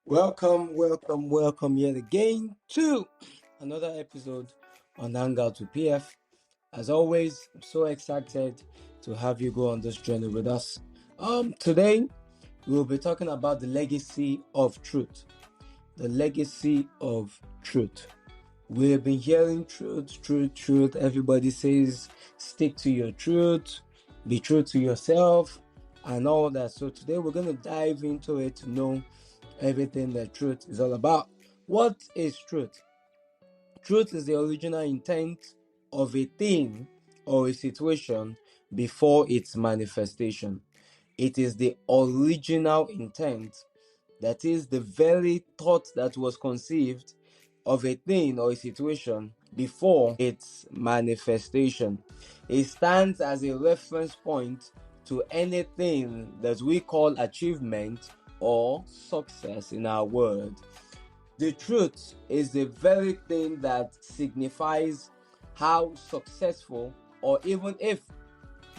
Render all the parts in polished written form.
Welcome yet again to another episode on Hangout with PF. As always, I'm so excited to have you go on this journey with us. Today we'll be talking about the legacy of truth. The legacy of truth. We've been hearing truth. Everybody says stick to your truth, be true to yourself, and all that. So today we're going to dive into it to know everything that truth is all about. What is truth? Truth is the original intent of a thing or a situation before its manifestation. It is the original intent, that is, the very thought that was conceived of a thing or a situation before its manifestation. It stands as a reference point to anything that we call achievement or success in our world. The truth is the very thing that signifies how successful, or even if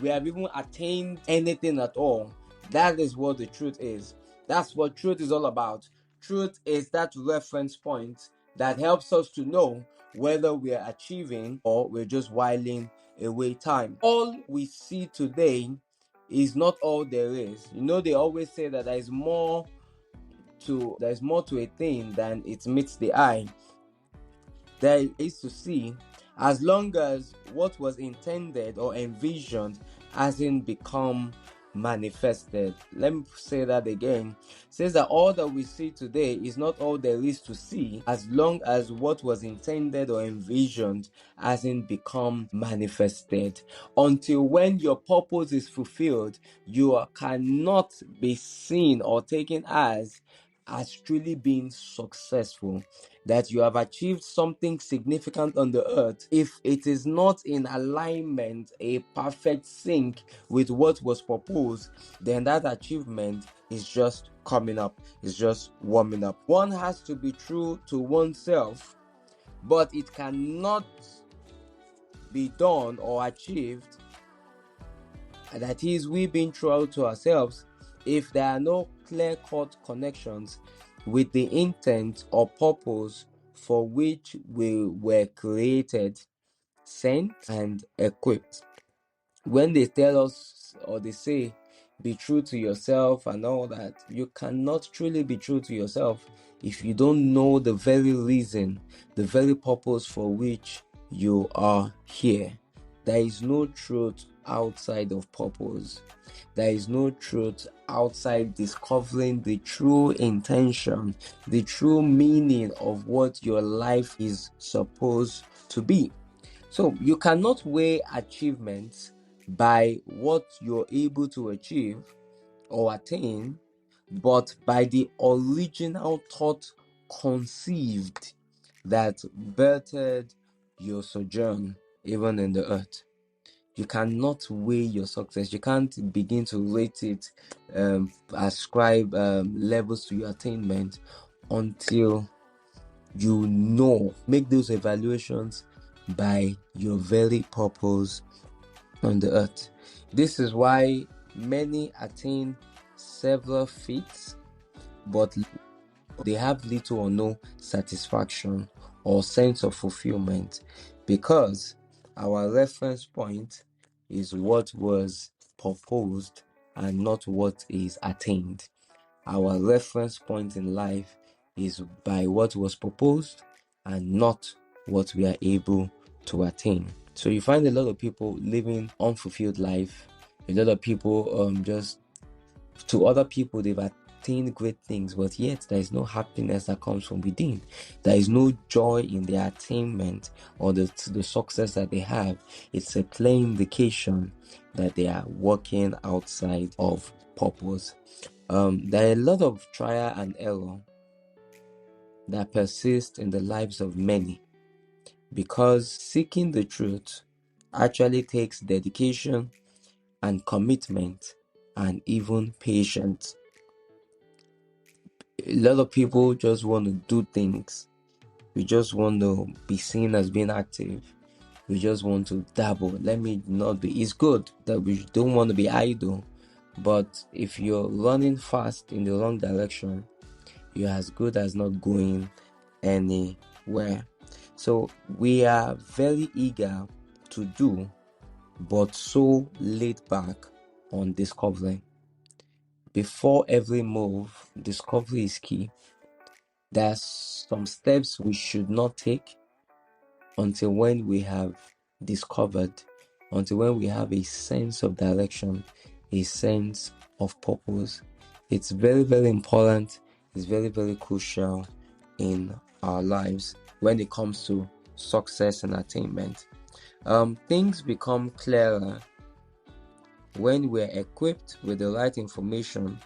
we have even attained anything at all. That is what the truth is. That's what truth is all about. Truth is that reference point that helps us to know whether we are achieving or we're just whiling away time. All we see today is not all there is. They always say that there's more to a thing than it meets the eye. There is to see, as long as what was intended or envisioned hasn't become manifested. Let me say that again. It says that all that we see today is not all there is to see, as long as what was intended or envisioned hasn't become manifested. Until when your purpose is fulfilled, you cannot be seen or taken as truly being successful, that you have achieved something significant on the earth. If it is not in alignment, a perfect sync with what was proposed, then that achievement is just coming up, is just warming up. One has to be true to oneself, but it cannot be done or achieved, that is, we being true to ourselves, if there are no clear-cut connections with the intent or purpose for which we were created, sent, and equipped. When they tell us or they say, be true to yourself and all that, you cannot truly be true to yourself if you don't know the very reason, the very purpose for which you are here. There is no truth outside of purpose. There is no truth outside discovering the true intention, the true meaning of what your life is supposed to be. So you cannot weigh achievements by what you're able to achieve or attain, but by the original thought conceived that birthed your sojourn even in the earth. You cannot weigh your success. You can't begin to rate it, ascribe levels to your attainment until you make those evaluations by your very purpose on the earth. This is why many attain several feats, but they have little or no satisfaction or sense of fulfillment, because our reference point is what was proposed and not what is attained. Our reference point in life is by what was proposed and not what we are able to attain. So you find a lot of people living unfulfilled life. A lot of people just, to other people, they've attained great things, but yet there is no happiness that comes from within. There is no joy in their attainment or the success that they have. It's a clear indication that they are working outside of purpose. There are a lot of trial and error that persist in the lives of many, because seeking the truth actually takes dedication and commitment and even patience. A lot of people just want to do things. We just want to be seen as being active. We just want to dabble. It's good that we don't want to be idle, but if you're running fast in the wrong direction, you're as good as not going anywhere. So we are very eager to do, but so laid back on discovering. Before every move, discovery is key. There's some steps we should not take until when we have discovered, until when we have a sense of direction, a sense of purpose. It's very, very important. It's very, very crucial in our lives when it comes to success and attainment. Things become clearer when we're equipped with the right information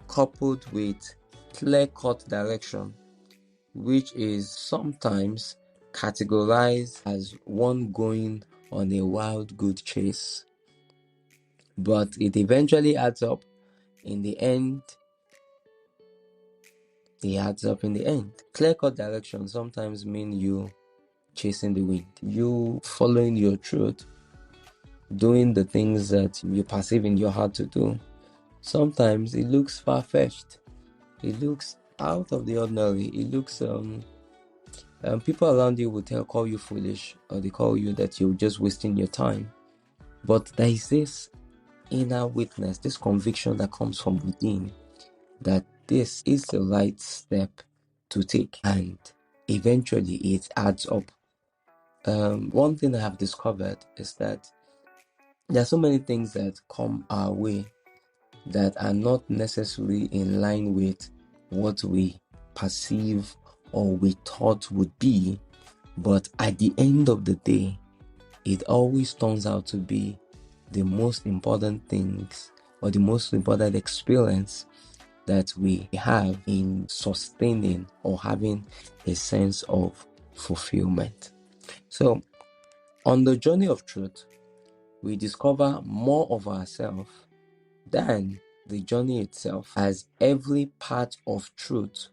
coupled with clear-cut direction, which is sometimes categorized as one going on a wild goose chase. But it eventually adds up in the end. Clear-cut direction sometimes mean you chasing the wind, you following your truth, doing the things that you perceive in your heart to do. Sometimes it looks far-fetched. It looks out of the ordinary. It looks people around you will call you foolish, or they call you that you're just wasting your time. But there is this inner witness, this conviction that comes from within, that this is the right step to take, and eventually it adds up. One thing I have discovered is that there are so many things that come our way that are not necessarily in line with what we perceive or we thought would be, but at the end of the day, it always turns out to be the most important things or the most important experience that we have in sustaining or having a sense of fulfillment. So, on the journey of truth, we discover more of ourselves than the journey itself, as every part of truth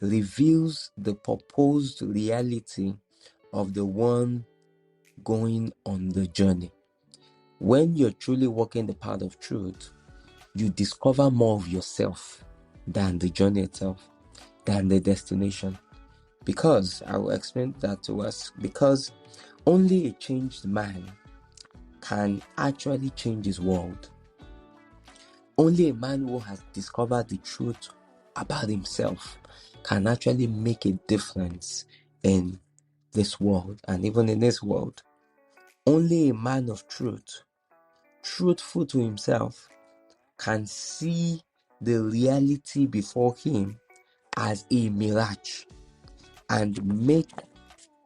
reveals the proposed reality of the one going on the journey. When you're truly walking the path of truth, you discover more of yourself than the journey itself, than the destination. Because, I will explain that to us, because only a changed man can actually change his world. Only a man who has discovered the truth about himself can actually make a difference in this world and even in this world. Only a man of truth, truthful to himself, can see the reality before him as a mirage and make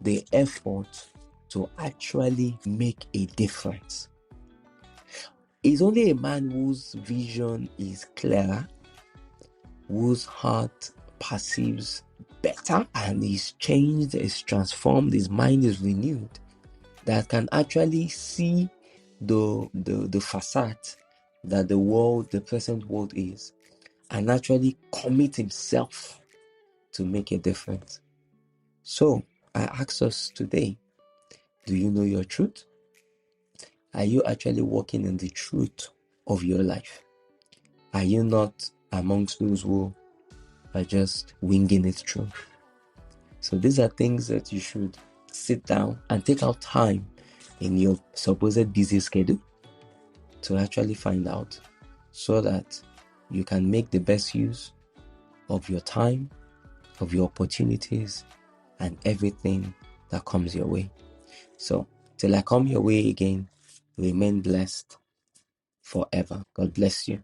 the effort to actually make a difference. It's only a man whose vision is clearer, whose heart perceives better and is changed, is transformed, his mind is renewed, that can actually see the facade that the world, the present world is, and actually commit himself to make a difference. So I ask us today, do you know your truth? Are you actually walking in the truth of your life? Are you not amongst those who are just winging it through? So these are things that you should sit down and take out time in your supposed busy schedule to actually find out, so that you can make the best use of your time, of your opportunities, and everything that comes your way. So till I come your way again, remain blessed forever. God bless you.